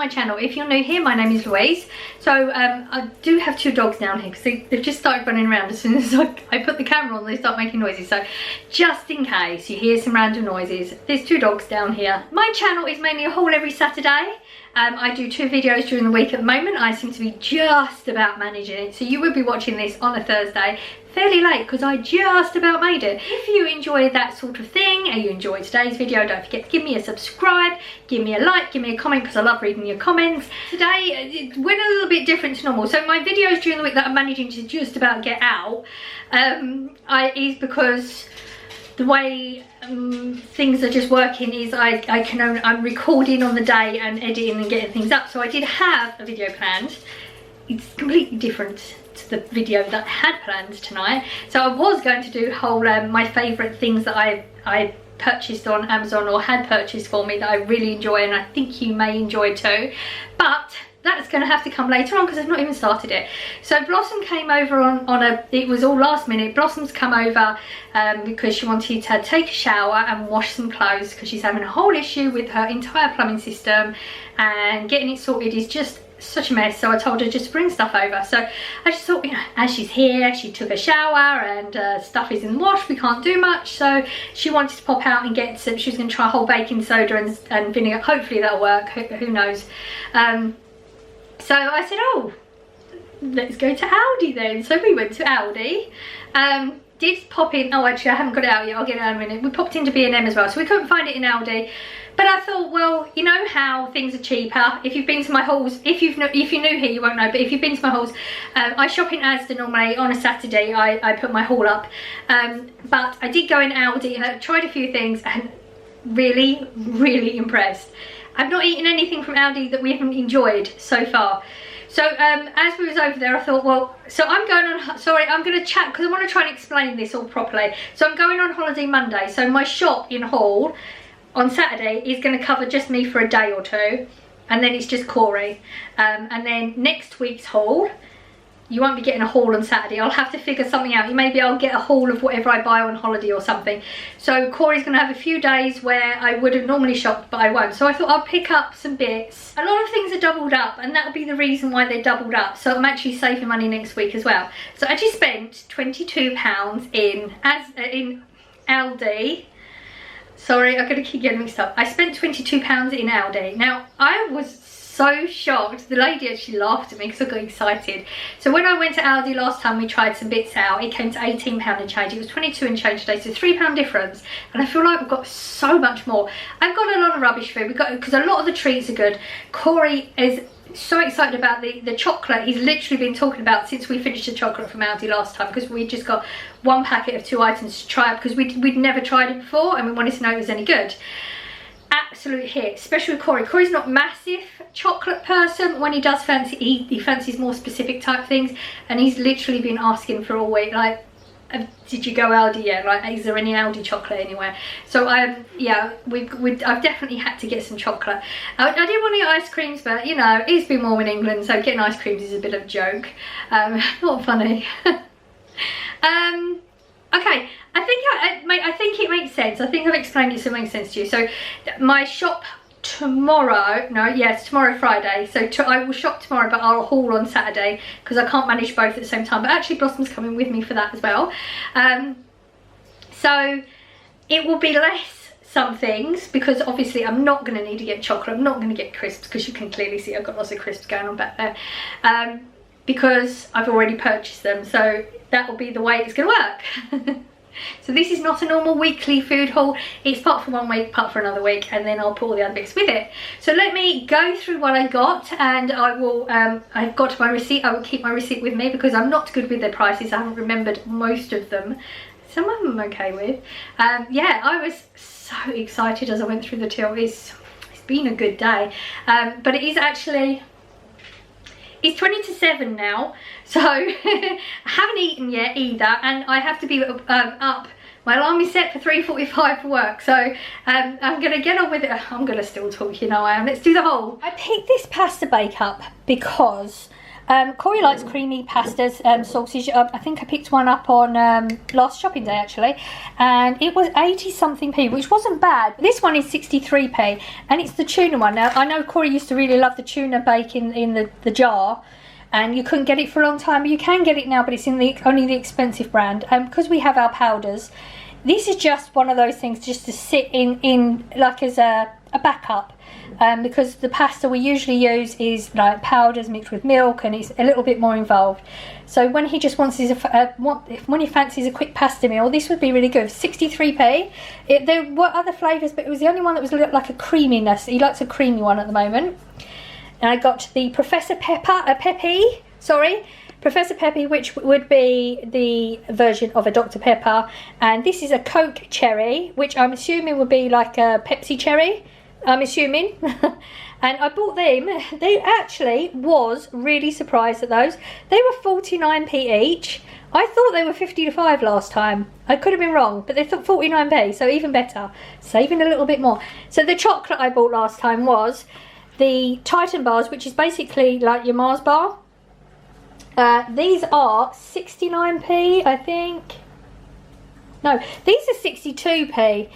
my channel. If you're new here, my name is Louise. So I do have two dogs down here because they've just started running around as soon as I put the camera on. They start making noises, so just in case you hear some random noises, there's two dogs down here. My channel is mainly a haul every Saturday. I do 2 videos during the week at the moment. I seem to be just about managing it, so you will be watching this on a Thursday fairly late because I just about made it. If you enjoy that sort of thing and you enjoyed today's video, don't forget to give me a subscribe, give me a like, give me a comment because I love reading your comments. Today it went a little bit different to normal, so my videos during the week that I'm managing to just about get out is because the way things are just working is I'm recording on the day and editing and getting things up. So I did have a video planned. It's completely different to the video that I had planned tonight. So I was going to do whole my favourite things that I purchased on Amazon or had purchased for me that I really enjoy and I think you may enjoy too. But that's going to have to come later on because I've not even started it. So Blossom came over it was all last minute. Blossom's come over because she wanted to take a shower and wash some clothes because she's having a whole issue with her entire plumbing system and getting it sorted is just such a mess. So I told her just bring stuff over. So I just thought, you know, as she's here, she took a shower and stuff is in the wash, we can't do much. So she wanted to pop out and get some, she was going to try a whole baking soda and vinegar. Hopefully that'll work, who knows. So I said, oh, let's go to Aldi then. So we went to Aldi. Did pop in, oh actually I haven't got it out yet, I'll get it out in a minute. We popped into B&M as well, so we couldn't find it in Aldi. But I thought, well, you know how things are cheaper. If you've been to my hauls, if you're new here, you won't know, but if you've been to my hauls, I shop in Asda normally. On a Saturday, I put my haul up. But I did go in Aldi and I tried a few things and really, really impressed. I've not eaten anything from Aldi that we haven't enjoyed so far. So as we was over there, I thought, well, so I'm going on, sorry, I'm going to chat because I want to try and explain this all properly. So I'm going on holiday Monday. So my shop in Mhaul on Saturday is going to cover just me for a day or two. And then it's just Corey. And then next week's haul, you won't be getting a haul on Saturday. I'll have to figure something out. Maybe I'll get a haul of whatever I buy on holiday or something. So Corey's going to have a few days where I would have normally shopped, but I won't. So I thought I'll pick up some bits. A lot of things are doubled up, and that'll be the reason why they're doubled up. So I'm actually saving money next week as well. So I actually spent £22 in Aldi. Sorry, I'm going to keep getting mixed up. I spent £22 in Aldi. Now, I was so shocked. The lady actually laughed at me because I got excited. So when I went to Aldi last time, we tried some bits out. It came to £18 and change. It was 22 and change today, so £3 difference. And I feel like I've got so much more. I've got a lot of rubbish food. Because a lot of the treats are good. Corey is so excited about the chocolate. He's literally been talking about since we finished the chocolate from Aldi last time, because we just got 1 packet of 2 items to try because we'd never tried it before and we wanted to know if it was any good. Absolute hit, especially with Corey. Corey's not a massive chocolate person. When he does fancy, he fancies more specific type things, and he's literally been asking for all week, like, did you go Aldi yet? Like, is there any Aldi chocolate anywhere? So yeah, I've definitely had to get some chocolate. I did want to get ice creams, but you know, it's been warm in England, so getting ice creams is a bit of a joke. Not funny. Okay, I think it makes sense. I think I've explained it so it makes sense to you. So my shop tomorrow, tomorrow Friday. So I will shop tomorrow, but I'll haul on Saturday because I can't manage both at the same time. But actually Blossom's coming with me for that as well. So it will be less some things because obviously I'm not going to need to get chocolate. I'm not going to get crisps because you can clearly see I've got lots of crisps going on back there. Because I've already purchased them, so that will be the way it's going to work. So this is not a normal weekly food haul. It's part for 1 week, part for another week, and then I'll put all the other bits with it. So let me go through what I got, and I will, I've got my receipt. I will keep my receipt with me because I'm not good with their prices. I haven't remembered most of them. Some of them I'm okay with. Yeah, I was so excited as I went through the till. It's been a good day. But it is actually... It's 20 to 7 now, so I haven't eaten yet either, and I have to be up. My alarm is set for 3:45 for work, so I'm going to get on with it. I'm going to still talk, you know I am. Let's do the haul. I picked this pasta bake up because Corey likes creamy pastas, sausage. I think I picked one up on last shopping day actually, and it was 80 something p, which wasn't bad. This one is 63p, and it's the tuna one. Now I know Corey used to really love the tuna bake in the jar, and you couldn't get it for a long time. You can get it now, but it's in only the expensive brand. Because we have our powders, this is just one of those things just to sit in like as a backup. Because the pasta we usually use is like powders mixed with milk, and it's a little bit more involved. So when he just wants when he fancies a quick pasta meal, this would be really good. 63p. There were other flavours, but it was the only one that was like a creaminess. He likes a creamy one at the moment. And I got the Professor Peppy, which would be the version of a Dr. Pepper. And this is a Coke cherry, which I'm assuming would be like a Pepsi cherry. I'm assuming. And I bought them. They actually was really surprised at those. They were 49p each. I thought they were 55 last time. I could have been wrong, but they thought 49p, so even better. Saving a little bit more. So the chocolate I bought last time was the Titan bars, which is basically like your Mars bar. These are 69p, I think. No, these are 62p.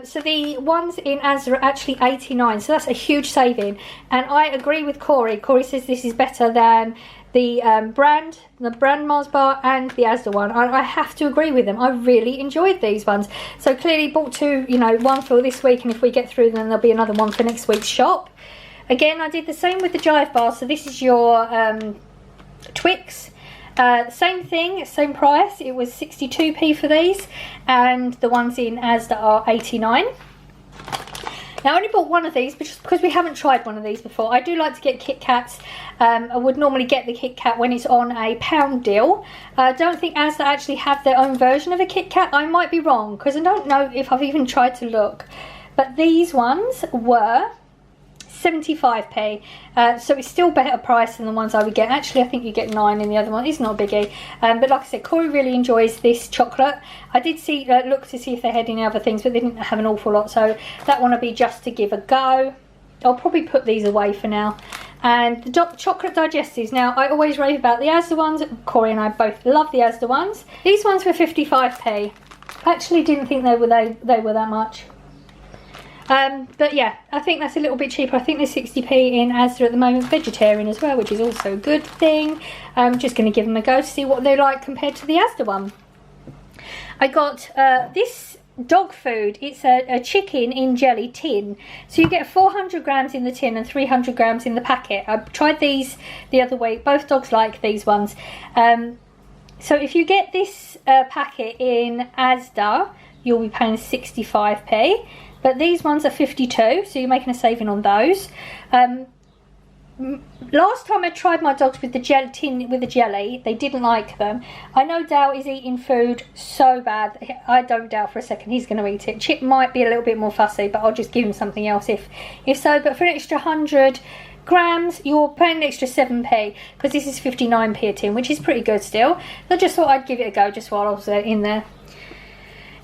So the ones in Asda are actually 89, so that's a huge saving. And I agree with Corey. Corey says this is better than the brand Mars bar and the Asda one. I have to agree with them. I really enjoyed these ones. So clearly bought two, you know, one for this week, and if we get through them, there'll be another one for next week's shop. Again, I did the same with the Jive bar. So this is your Twix. Same thing, same price. It was 62p for these, and the ones in Asda are 89. Now I only bought one of these just because we haven't tried one of these before. I do like to get Kit Kats. I would normally get the Kit Kat when it's on a pound deal. I don't think Asda actually have their own version of a Kit Kat. I might be wrong because I don't know if I've even tried to look. But these ones were 75p, so it's still better price than the ones I would get. Actually, I think you get 9 in the other one. It's not a biggie, but like I said, Corey really enjoys this chocolate. I did see look to see if they had any other things, but they didn't have an awful lot, so that one will be just to give a go. I'll probably put these away for now. And the chocolate digestives. Now I always rave about the Asda ones. Corey and I both love the Asda ones. These ones were 55p. I actually didn't think they were that much. But yeah, I think that's a little bit cheaper. I think there's 60p in Asda at the moment, vegetarian as well, which is also a good thing. I'm just going to give them a go to see what they're like compared to the Asda one. I got this dog food. It's a chicken in jelly tin. So you get 400 grams in the tin and 300 grams in the packet. I tried these the other week. Both dogs like these ones. So if you get this packet in Asda, you'll be paying 65p. But these ones are 52, so you're making a saving on those. Last time I tried my dogs with the gelatin, with the jelly, they didn't like them. I know Dale is eating food so bad. I don't doubt for a second he's going to eat it. Chip might be a little bit more fussy, but I'll just give him something else if so. But for an extra 100 grams, you're paying an extra 7p, because this is 59p a tin, which is pretty good still. So I just thought I'd give it a go just while I was in there.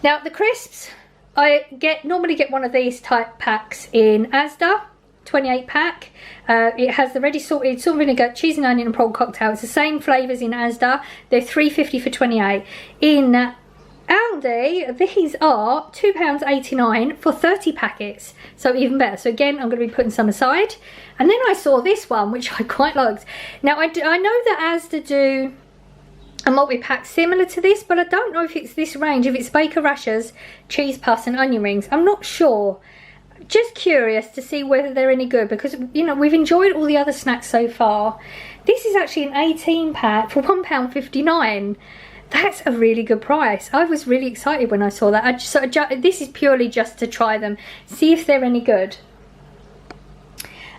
Now the crisps. I normally get one of these type packs in Asda, 28 pack. It has the ready salted salt vinegar, cheese and onion and prawn cocktail. It's the same flavours in Asda. They're £3.50 for 28. In Aldi, these are £2.89 for 30 packets. So even better. So again, I'm going to be putting some aside. And then I saw this one, which I quite liked. Now I know that Asda do a multi-pack similar to this, but I don't know if it's this range, if it's Baker Rashers, cheese puffs and onion rings. I'm not sure. Just curious to see whether they're any good, because, you know, we've enjoyed all the other snacks so far. This is actually an 18 pack for £1.59. That's a really good price. I was really excited when I saw that. This is purely just to try them, see if they're any good.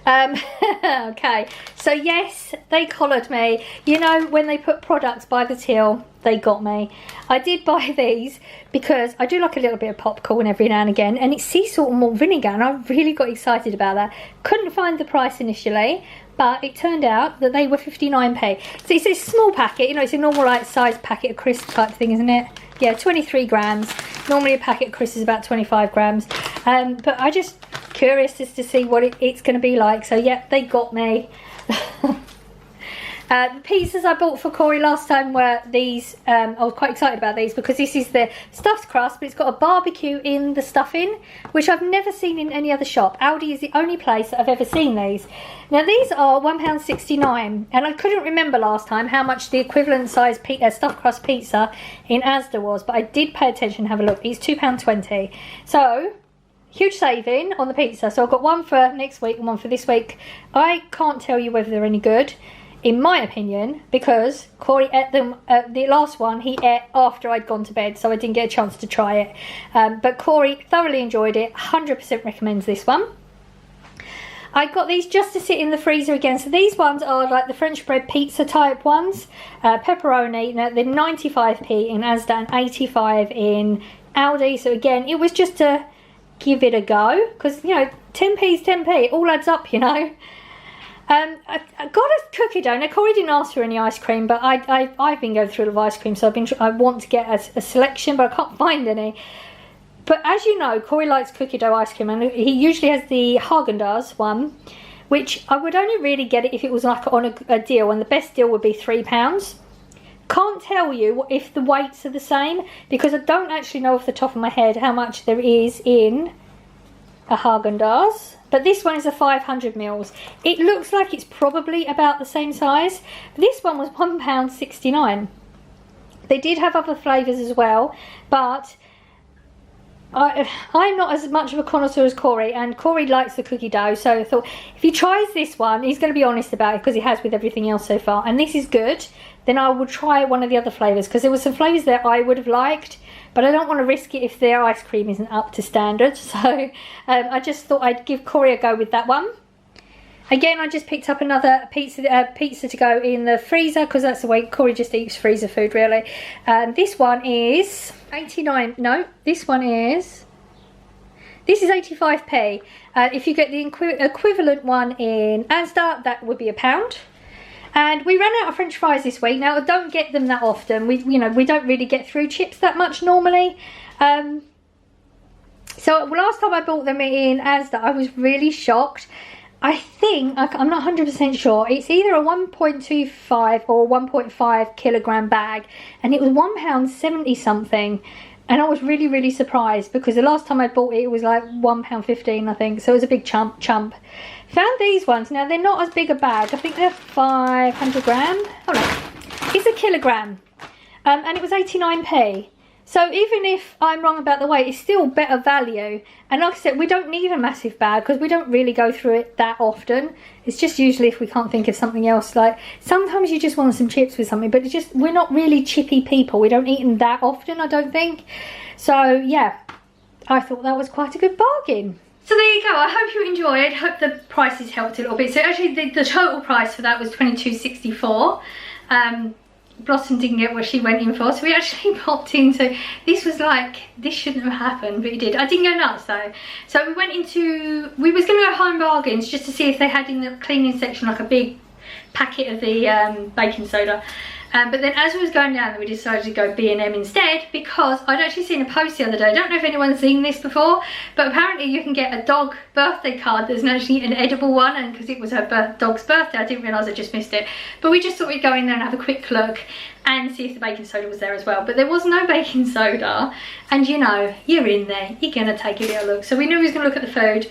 Okay, so yes, they collared me. You know, when they put products by the till, they got me. I did buy these because I do like a little bit of popcorn every now and again, and it's sea salt and malt vinegar, and I really got excited about that. Couldn't find the price initially, but it turned out that they were 59p. So it's a small packet, you know, it's a normal like size packet of crisp type thing, isn't it? Yeah, 23 grams. Normally a packet of crisps is about 25 grams. But I just curious as to see what it's going to be like. So yeah, they got me. The pizzas I bought for Corey last time were these. I was quite excited about these because this is the stuffed crust, but it's got a barbecue in the stuffing, which I've never seen in any other shop. Aldi is the only place that I've ever seen these. Now these are £1.69, and I couldn't remember last time how much the equivalent size stuffed crust pizza in Asda was, but I did pay attention and have a look. It's £2.20. So huge saving on the pizza. So I've got one for next week and one for this week. I can't tell you whether they're any good, in my opinion, because Corey ate them. The last one he ate after I'd gone to bed, so I didn't get a chance to try it. But Corey thoroughly enjoyed it. 100% recommends this one. I got these just to sit in the freezer again. So these ones are like the French bread pizza type ones. Pepperoni. Now they're 95p in Asda and 85 in Aldi. So again, it was just to give it a go, because you know 10p's 10p, it all adds up, you know. I got a cookie dough. Now Corey didn't ask for any ice cream, but I've been going through a lot of ice cream, so I want to get a selection, but I can't find any. But as you know, Corey likes cookie dough ice cream, and he usually has the Haagen-Dazs one, which I would only really get it if it was like on a deal, and the best deal would be £3. Can't tell you if the weights are the same, because I don't actually know off the top of my head how much there is in a Haagen-Dazs. But this one is a 500 mils. It looks like it's probably about the same size. This one was £1.69. They did have other flavours as well, but I'm not as much of a connoisseur as Corey, and Corey likes the cookie dough, so I thought if he tries this one, he's going to be honest about it, because he has with everything else so far, and this is good, then I would try one of the other flavours, because there were some flavours that I would have liked, but I don't want to risk it if their ice cream isn't up to standard. So I just thought I'd give Corey a go with that one. Again, I just picked up another pizza to go in the freezer, because that's the way Corey just eats freezer food, really. This one is 89. No, this is 85p. If you get the equivalent one in Asda, that would be £1. And we ran out of French fries this week. Now I don't get them that often. We don't really get through chips that much normally. So last time I bought them in Asda, I was really shocked. I think, I'm not 100% sure, it's either a 1.25 or 1.5 kilogram bag, and it was £1.70 something, and I was really surprised, because the last time I bought it, it was like £1.15 I think, so it was a big chump. Found these ones. Now they're not as big a bag, I think they're 500 gram, hold on, it's a kilogram, and it was 89p. So even if I'm wrong about the weight, it's still better value. And like I said, we don't need a massive bag, because we don't really go through it that often. It's just usually if we can't think of something else. Like sometimes you just want some chips with something, but it's just, we're not really chippy people. We don't eat them that often, I don't think. So yeah, I thought that was quite a good bargain. So there you go. I hope you enjoyed. Hope the prices helped a little bit. So actually the total price for that was £22.64. Blossom didn't get what she went in for, so we actually popped into, this was like, this shouldn't have happened, but it did. I didn't go nuts though. So we went into, we was going to go Home Bargains just to see if they had in the cleaning section like a big packet of the baking soda. But then as we was going down, we decided to go B&M instead, because I'd actually seen a post the other day. I don't know if anyone's seen this before, but apparently you can get a dog birthday card that's actually an edible one, and because it was her dog's birthday, I didn't realise, I just missed it. But we just thought we'd go in there and have a quick look and see if the baking soda was there as well. But there was no baking soda, and you know, you're in there, you're going to take a little look. So we knew we was going to look at the food,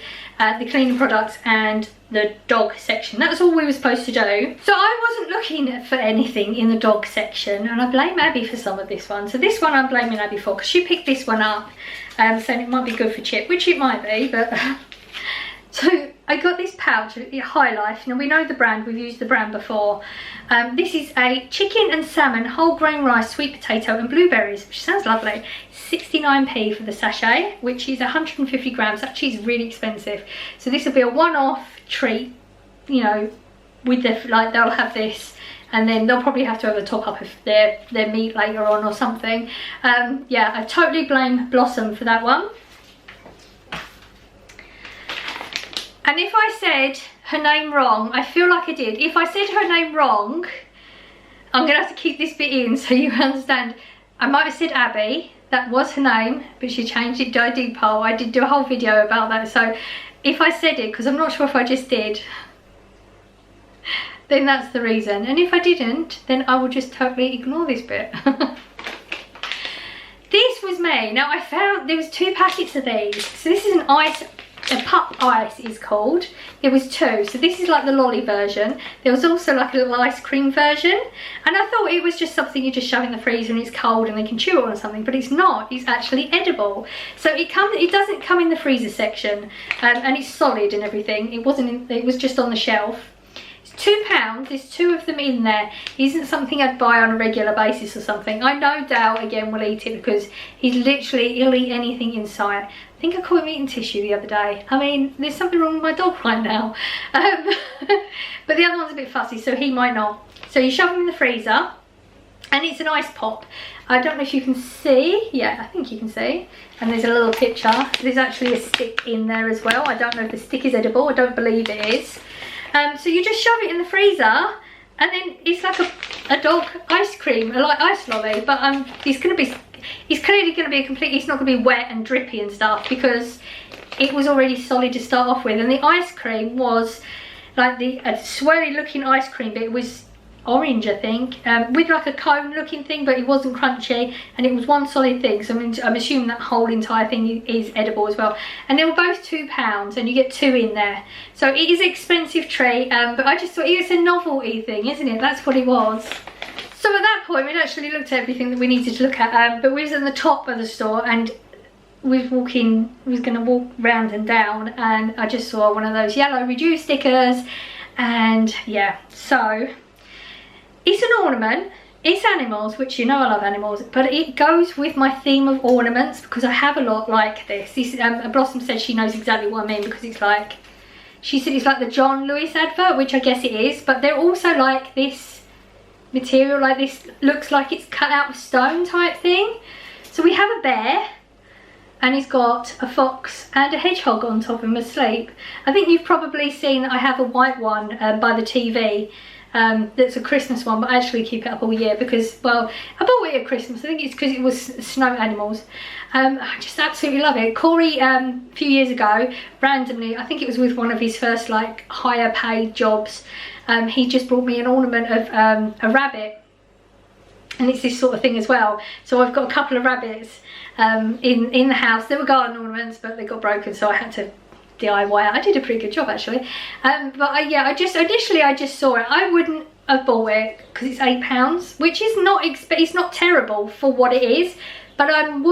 the cleaning products and the dog section. That's all we were supposed to do. So I wasn't looking for anything in the dog section, and I blame Abby for some of this one. So this one I'm blaming Abby for, because she picked this one up, saying it might be good for Chip, which it might be, but so I got this pouch, High Life. Now we know the brand, we've used the brand before. This is a chicken and salmon, whole grain rice, sweet potato and blueberries, which sounds lovely. 69p for the sachet, which is 150 grams. Actually is really expensive. So this will be a one-off treat, you know, with the, like, they'll have this, and then they'll probably have to have a top up of their meat later on or something. Yeah, I totally blame Blossom for that one. And if I said her name wrong, I feel like I did. If I said her name wrong, I'm gonna have to keep this bit in so you understand. I might have said Abby, that was her name, but she changed it to Dipole. I did do a whole video about that, so if I said it, because I'm not sure if I just did, then that's the reason. And if I didn't, then I would just totally ignore this bit. This was me. Now I found there was 2 packets of these. So this is an ice, a pup ice is called. There was 2. So this is like the lolly version. There was also like a little ice cream version. And I thought it was just something you just shove in the freezer and it's cold and they can chew it on something, but it's not. It's actually edible. So it doesn't come in the freezer section, and it's solid and everything. It was just on the shelf. £2, there's 2 of them in there. Isn't something I'd buy on a regular basis or something. I no doubt again will eat it because he'll eat anything in sight. I think I caught him eating tissue the other day. I mean, there's something wrong with my dog right now. But the other one's a bit fussy, so he might not. So you shove him in the freezer, and it's an ice pop. I don't know if you can see. Yeah, I think you can see. And there's a little picture. There's actually a stick in there as well. I don't know if the stick is edible. I don't believe it is. So you just shove it in the freezer, and then it's like a dog ice cream, like ice lolly. But it's clearly going to be it's not going to be wet and drippy and stuff because it was already solid to start off with. And the ice cream was like a swirly looking ice cream, but it was orange, I think, with like a cone looking thing, but it wasn't crunchy, and it was one solid thing. So I'm assuming that whole entire thing is edible as well. And they were both £2, and you get 2 in there. So it is an expensive treat, but I just thought it's a novelty thing, isn't it? That's what it was. So at that point, we'd actually looked at everything that we needed to look at, but we was in the top of the store, and we was going to walk round and down, and I just saw one of those yellow reduce stickers, and yeah, so it's an ornament. It's animals, which you know I love animals, but it goes with my theme of ornaments because I have a lot like this. Blossom said she knows exactly what I mean because it's like, she said it's like the John Lewis advert, which I guess it is, but they're also like this material, like this looks like it's cut out of stone type thing. So we have a bear, and he's got a fox and a hedgehog on top of him asleep. I think you've probably seen I have a white one by the TV. That's a Christmas one, but I actually keep it up all year because, well, I bought it at Christmas. I think it's because it was snow animals. I just absolutely love it. Corey, a few years ago, randomly, I think it was with one of his first like higher paid jobs, he just brought me an ornament of a rabbit, and it's this sort of thing as well. So I've got a couple of rabbits in the house. They were garden ornaments, but they got broken, so I had to DIY. I did a pretty good job actually, but yeah, initially I just saw it. I wouldn't have bought it because it's £8, which is not it's not terrible for what it is, but I'm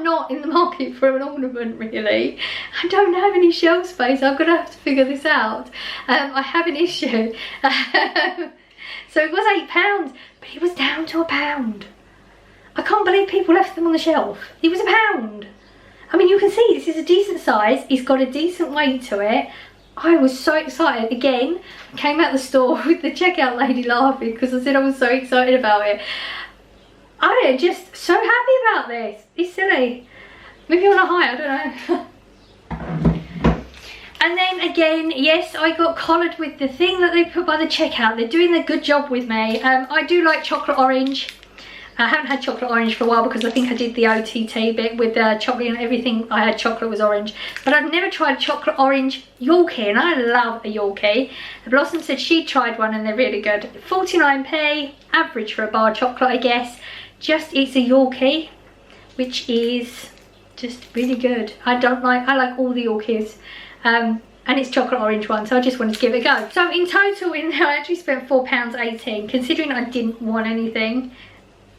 not in the market for an ornament really. I don't have any shelf space. I'm gonna have to figure this out. I have an issue. So it was £8, but it was down to £1. I can't believe people left them on the shelf. It was £1. I mean, you can see this is a decent size. It's got a decent weight to it. I was so excited. Again, I came out the store with the checkout lady laughing because I said I was so excited about it. I am just so happy about this. It's silly. Maybe on a high, I don't know. And then again, yes, I got collared with the thing that they put by the checkout. They're doing a good job with me. I do like chocolate orange. I haven't had chocolate orange for a while because I think I did the OTT bit with chocolate and everything. I had chocolate was orange, but I've never tried a chocolate orange Yorkie, and I love a Yorkie. Blossom said she tried one and they're really good. 49p, average for a bar of chocolate, I guess. Just it's a Yorkie, which is just really good. I like all the Yorkies. And it's chocolate orange one, so I just wanted to give it a go. So in total in there I actually spent £4.18, considering I didn't want anything.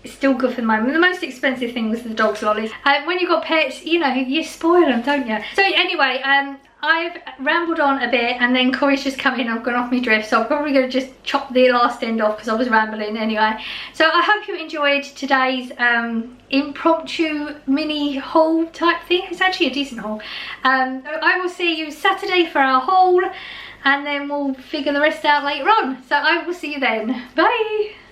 It's still good for the moment. The most expensive thing was the dog's lollies. When you've got pets, you know, you spoil them, don't you? So anyway, I've rambled on a bit, and then Corey's just come in. I've gone off my drift, so I'm probably going to just chop the last end off because I was rambling anyway. So I hope you enjoyed today's impromptu mini haul type thing. It's actually a decent haul. I will see you Saturday for our haul, and then we'll figure the rest out later on. So I will see you then. Bye.